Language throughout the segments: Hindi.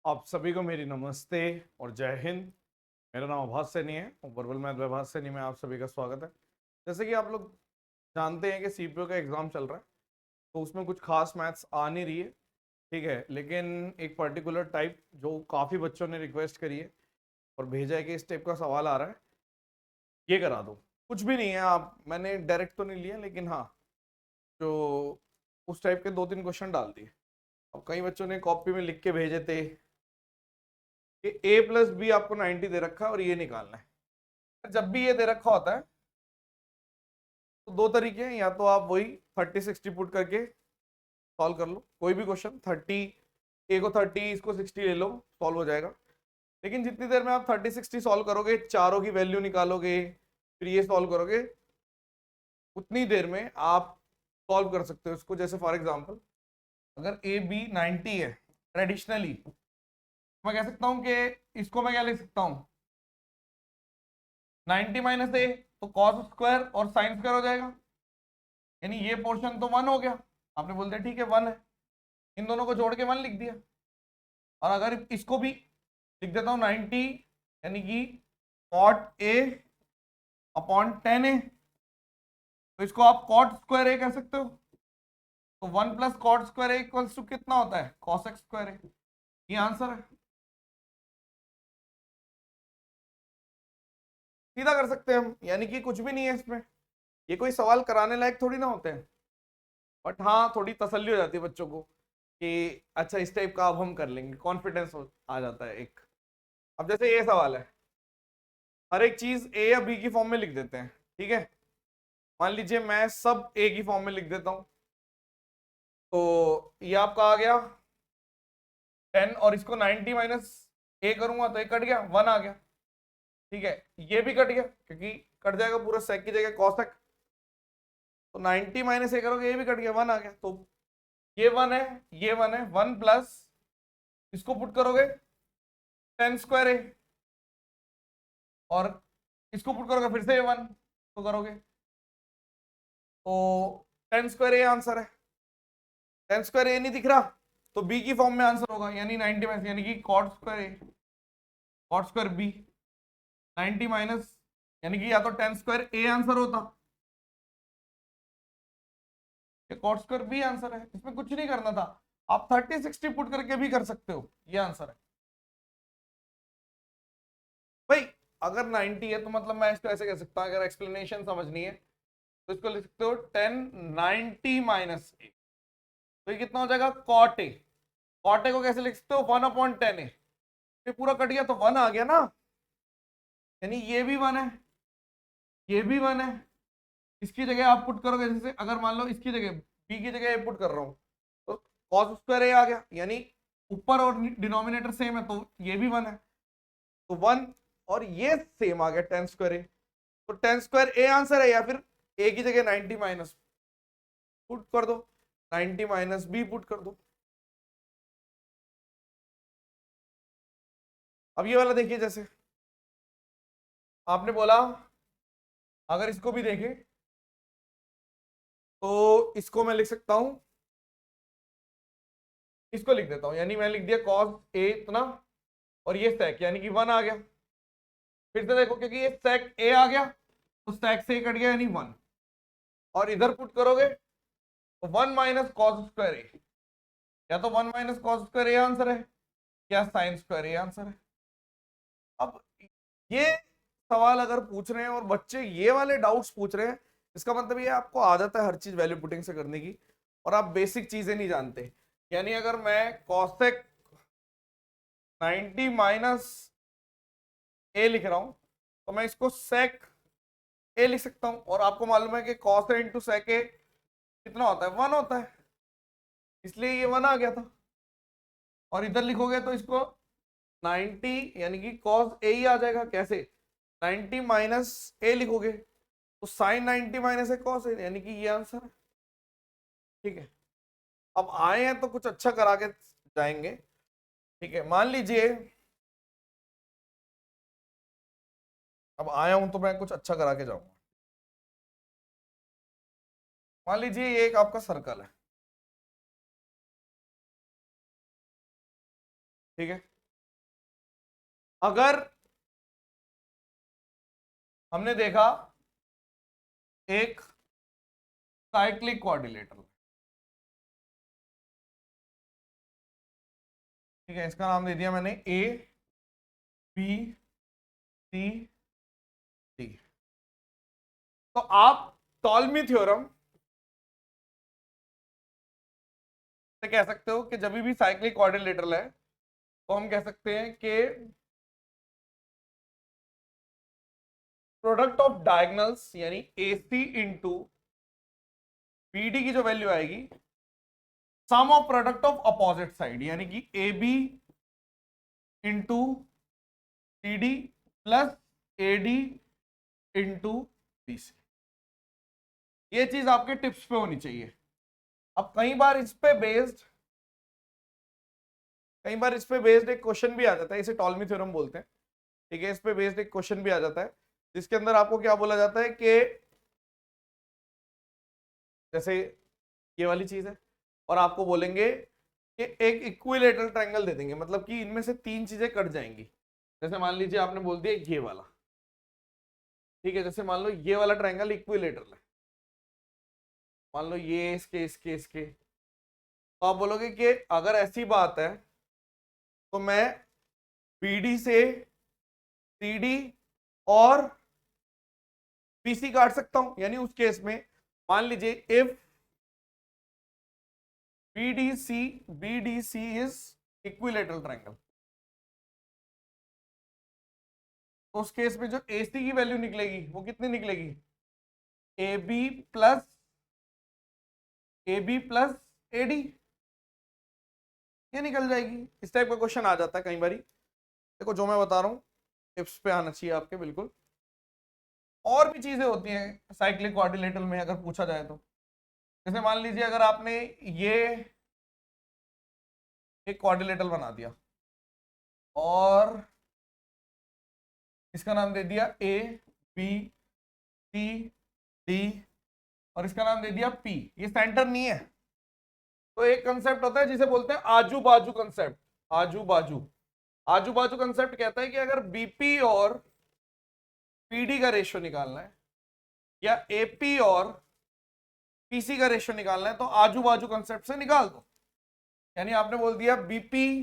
आप सभी को मेरी नमस्ते और जय हिंद। मेरा नाम आभास सैनी है और वर्बल मैथ आभास सैनी में आप सभी का स्वागत है। जैसे कि आप लोग जानते हैं कि सीपीओ का एग्जाम चल रहा है, तो उसमें कुछ खास मैथ्स आ नहीं रही है, ठीक है। लेकिन एक पर्टिकुलर टाइप जो काफ़ी बच्चों ने रिक्वेस्ट करी है और भेजा है कि इस टाइप का सवाल आ रहा है, ये करा दो। कुछ भी नहीं है, आप मैंने डायरेक्ट तो नहीं लिया, लेकिन हाँ, जो उस टाइप के 2-3 क्वेश्चन डाल दिए। अब कई बच्चों ने कॉपी में लिख के भेजे थे कि a प्लस बी आपको 90 दे रखा है और ये निकालना है। जब भी ये दे रखा होता है तो दो तरीके हैं, या तो आप वही 30-60 पुट करके सॉल्व कर लो, कोई भी क्वेश्चन 30, ए को 30 इसको 60 ले लो, सॉल्व हो जाएगा। लेकिन जितनी देर में आप 30-60 सॉल्व करोगे, चारों की वैल्यू निकालोगे, फिर ये सॉल्व करोगे, उतनी देर में आप सॉल्व कर सकते हो इसको। जैसे फॉर एग्जाम्पल, अगर ए बी 90 है ट्रेडिशनली, मैं कह सकता हूं कि इसको मैं क्या लिख सकता हूं, 90 माइनस ए, तो कॉस स्क्वायर और साइन स्क्वायर हो जाएगा, यानी ये पोर्शन तो 1 हो गया। आपने बोल दिया ठीक है 1 है, इन दोनों को जोड़ के 1 लिख दिया। और अगर इसको भी लिख देता हूं 90, यानी कि कॉट ए अपॉन 10 ए, तो इसको आप कॉट स्क्वायर ए कह सकते हो। तो 1 plus cot square A equals to कितना होता है, कॉस एक्स स्क्वायर ए। ये आंसर है, सीधा कर सकते हैं हम, यानी कि कुछ भी नहीं है इसमें। ये कोई सवाल कराने लायक थोड़ी ना होते हैं, बट हाँ थोड़ी तसल्ली हो जाती है बच्चों को कि अच्छा इस टाइप का अब हम कर लेंगे, कॉन्फिडेंस आ जाता है एक। अब जैसे ये सवाल है, हर एक चीज ए या बी की फॉर्म में लिख देते हैं, ठीक है। मान लीजिए मैं सब ए की फॉर्म में लिख देता हूं, तो ये आपका आ गया 10, और इसको 90 माइनस ए करूंगा तो ये कट गया, 1 आ गया, ठीक है। ये भी कट गया क्योंकि कट जाएगा पूरा, सेक की जगह कॉसेक, तो 90 माइनस ए करोगे, ये भी कट गया, 1 आ गया। तो ये 1 है, ये 1 है, 1 प्लस इसको पुट करोगे 10 स्क्वायर ए, और इसको पुट करोगे फिर से 1 तो करोगे, तो 10 स्क्वायर ए आंसर है। 10 स्क्वायर ए नहीं दिख रहा तो बी की फॉर्म में आंसर होगा, यानी 90 माइनस, यानी कि कॉट स्क्वायर ए, कॉट स्क्वायर बी, 90 माइनस, यानी कि या तो 10 स्क्वायर ए आंसर होता या कॉट स्क्वायर बी आंसर है। इसमें कुछ नहीं करना था, आप 30-60 पुट करके भी कर सकते हो, ये आंसर है भाई। अगर 90 है तो मतलब मैं इसको ऐसे कह सकता हूं, अगर एक्सप्लेनेशन समझनी है तो इसको लिख सकते हो 10 90 माइनस ए, तो ये कितना हो जाएगा, कॉट ए। कॉट ए को कैसे लिख सकते हो, 1/10 ए, ये पूरा कट गया तो 1 आ गया ना, यानी ये भी 1 है, ये भी 1 है। इसकी जगह आप पुट करोगे, जैसे अगर मान लो इसकी जगह बी की जगह ए पुट कर रहा हूं, तो कॉस स्क्वायर ए आ गया, यानी ऊपर और डिनोमिनेटर सेम है, तो ये भी 1 है, तो 1, और ये सेम आ गया 10 स्क्वायर ए, तो 10 स्क्वायर ए आंसर है, या फिर ए की जगह 90 माइनस पुट कर दो, 90 माइनस बी पुट कर दो। अब ये वाला देखिए, जैसे आपने बोला अगर इसको भी देखें तो इसको मैं लिख सकता हूं, इसको लिख देता हूं, यानी मैं लिख दिया कॉस ए इतना, और ये सेक यानी कि 1 आ गया। फिर से देखो, क्योंकि ये सेक ए आ गया तो सेक से कट गया, यानी 1, और इधर पुट करोगे तो 1 माइनस कॉस स्क्वायर ए, या तो 1 minus cos square A answer है, या साइन स्क्वायर ए आंसर है। अब ये सवाल अगर पूछ रहे हैं और बच्चे ये वाले डाउट्स पूछ रहे हैं, इसका मतलब ये आपको आदत है हर चीज वैल्यू पुटिंग से करने की, और आप बेसिक चीजें नहीं जानते। यानी अगर मैं कॉसेक 90 माइनस ए लिख रहा हूं, तो मैं इसको सेक ए लिख सकता हूं, और आपको मालूम है कि कॉस ए इंटू सेक ए कितना होता है, 1 होता है, इसलिए ये 1 आ गया था। और इधर लिखोगे तो इसको 90 यानी कि कॉस ए ही आ जाएगा, कैसे, 90 माइनस ए लिखोगे तो sign 90 minus A cos A, यानी कि ये आंसर है, ठीक है। अब आए हैं तो कुछ अच्छा करा के जाएंगे, ठीक है। मान लीजिए अब आया हूं तो मैं कुछ अच्छा करा के जाऊंगा। मान लीजिए ये एक आपका सर्कल है, ठीक है। अगर हमने देखा एक साइक्लिक कोऑर्डिनेटर, ठीक है, इसका नाम दे दिया मैंने ए बी सी डी। तो आप टॉलमी थ्योरम से कह सकते हो कि जब भी साइक्लिक कोऑर्डिनेटर है तो हम कह सकते हैं कि प्रोडक्ट ऑफ डायगोनल्स यानी A C into B D की जो वैल्यू आएगी sum of product of opposite side, यानी कि A B into C D plus A D into B C. ये चीज आपके टिप्स पे होनी चाहिए। अब कई बार इस पे बेस्ड एक क्वेश्चन भी आ जाता है, इसे टॉलमी थ्योरम बोलते हैं, ठीक है। इस पे बेस्ड एक क्वेश्चन भी आ जाता है जिसके अंदर आपको क्या बोला जाता है कि जैसे ये वाली चीज है और आपको बोलेंगे कि एक इक्विलेटरल ट्रायंगल दे देंगे, मतलब कि इनमें से तीन चीजें कट जाएंगी। जैसे मान लीजिए आपने बोल दिया ये वाला, ठीक है, जैसे मान लो ये वाला ट्रायंगल इक्विलेटरल है, मान लो ये इसके, तो आप बोलोगे कि अगर ऐसी बात है तो मैं बीडी से सीडी और बीसी काट सकता हूं। यानी उस केस में मान लीजिए if BDC is equilateral triangle, तो उस केस में जो AC की वैल्यू निकलेगी वो कितनी निकलेगी, AB प्लस AD, ये निकल जाएगी। इस टाइप का क्वेश्चन आ जाता है कई बारी। देखो जो मैं बता रहा हूँ टिप्स पे आना चाहिए आपके बिल्कुल। और भी चीजें होती हैं साइक्लिक कोऑर्डिनेटर में अगर पूछा जाए तो, जैसे मान लीजिए अगर आपने ये एक कोऑर्डिनेटर बना दिया और इसका नाम दे दिया A B C D और इसका नाम दे दिया P, ये सेंटर नहीं है, तो एक कंसेप्ट होता है जिसे बोलते हैं आजू बाजू कंसेप्ट। आजू बाजू कंसेप्ट कहता है कि अगर बीपी और पीडी का रेशियो निकालना है या एपी और पीसी का रेशियो निकालना है तो आजू बाजू कंसेप्ट से निकाल दो। यानी आपने बोल दिया बीपी,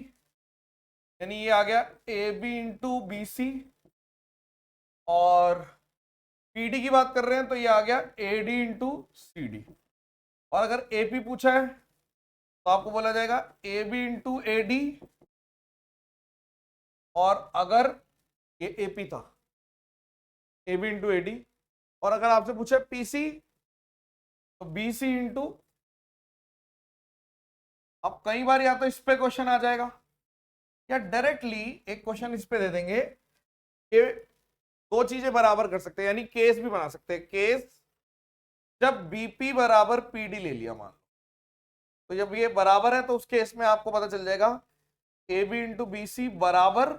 यानी ये आ गया A B into B C, और पीडी की बात कर रहे हैं तो ये आ गया A D into C D. और अगर एपी पूछा है तो आपको बोला जाएगा A B into A D, और अगर ये एपी था A B into A D, और अगर आपसे पूछा पीसी तो बी सी इंटू। अब कई बार या तो इस पे क्वेश्चन आ जाएगा या डायरेक्टली एक क्वेश्चन इस पे दे देंगे कि दो चीजें बराबर कर सकते हैं, यानी केस भी बना सकते हैं। केस जब बीपी बराबर पीडी ले लिया मान, तो जब ये बराबर है तो उस केस में आपको पता चल जाएगा A B into B C बराबर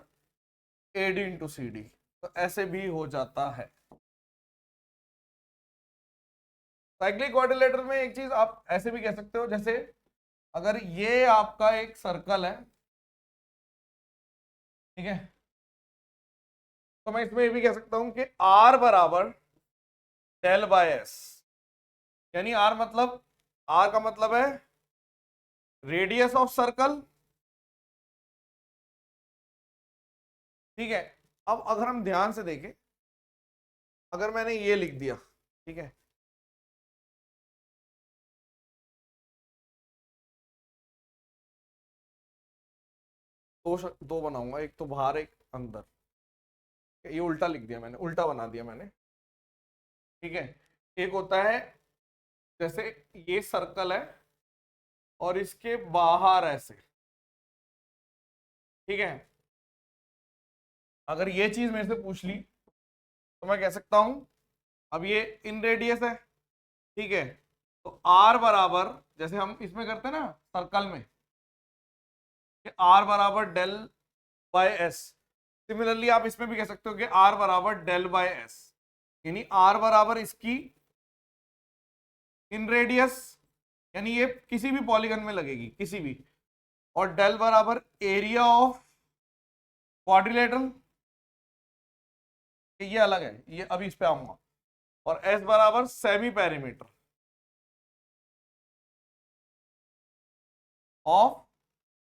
A D into C D, तो ऐसे भी हो जाता है। साइक्लिक कोऑर्डिनेटर में एक चीज आप ऐसे भी कह सकते हो, जैसे अगर ये आपका एक सर्कल है, ठीक है, तो मैं इसमें ये भी कह सकता हूं कि R बराबर डेल बाय एस, यानी R का मतलब है रेडियस ऑफ सर्कल, ठीक है। अब अगर हम ध्यान से देखें, अगर मैंने ये लिख दिया, ठीक है, दो बनाऊंगा, एक तो बाहर एक अंदर, ये उल्टा लिख दिया मैंने, उल्टा बना दिया मैंने, ठीक है। एक होता है जैसे ये सर्कल है और इसके बाहर ऐसे, ठीक है, अगर ये चीज मेरे से पूछ ली तो मैं कह सकता हूं अब ये इन रेडियस है, ठीक है, तो R बराबर जैसे हम इसमें करते हैं ना सर्कल में, R बराबर डेल बाय एस, सिमिलरली आप इसमें भी कह सकते हो कि R बराबर डेल बाय एस, यानी R बराबर इसकी इन रेडियस, यानी ये किसी भी पॉलीगन में लगेगी किसी भी, और डेल बराबर एरिया ऑफ क्वाड्रिलेटरल, कि ये अलग है, ये अभी इस पे आऊंगा। और एस बराबर सेमी पेरीमीटर ऑफ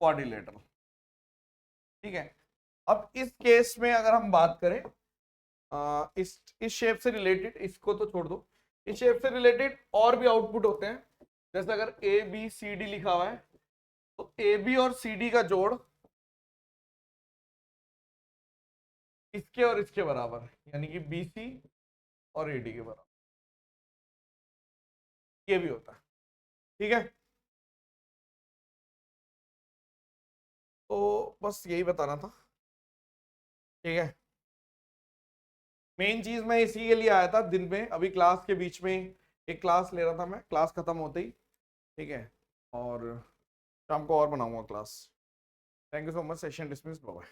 क्वाड्रिलेटरल। ठीक है, अब इस केस में अगर हम बात करें इस शेप से रिलेटेड, इसको तो छोड़ दो, इस शेप से रिलेटेड और भी आउटपुट होते हैं। जैसे अगर ए बी सी डी लिखा हुआ है तो ए बी और सी डी का जोड़ इसके और इसके बराबर, यानी कि बी सी और ए डी के बराबर, ये भी होता है। ठीक है, तो बस यही बताना था। ठीक है, मेन चीज मैं इसी के लिए आया था दिन में, अभी क्लास के बीच में एक क्लास ले रहा था मैं, क्लास खत्म होते ही। ठीक है, और शाम को और बनाऊंगा class. Thank you so much, session dismiss, bye.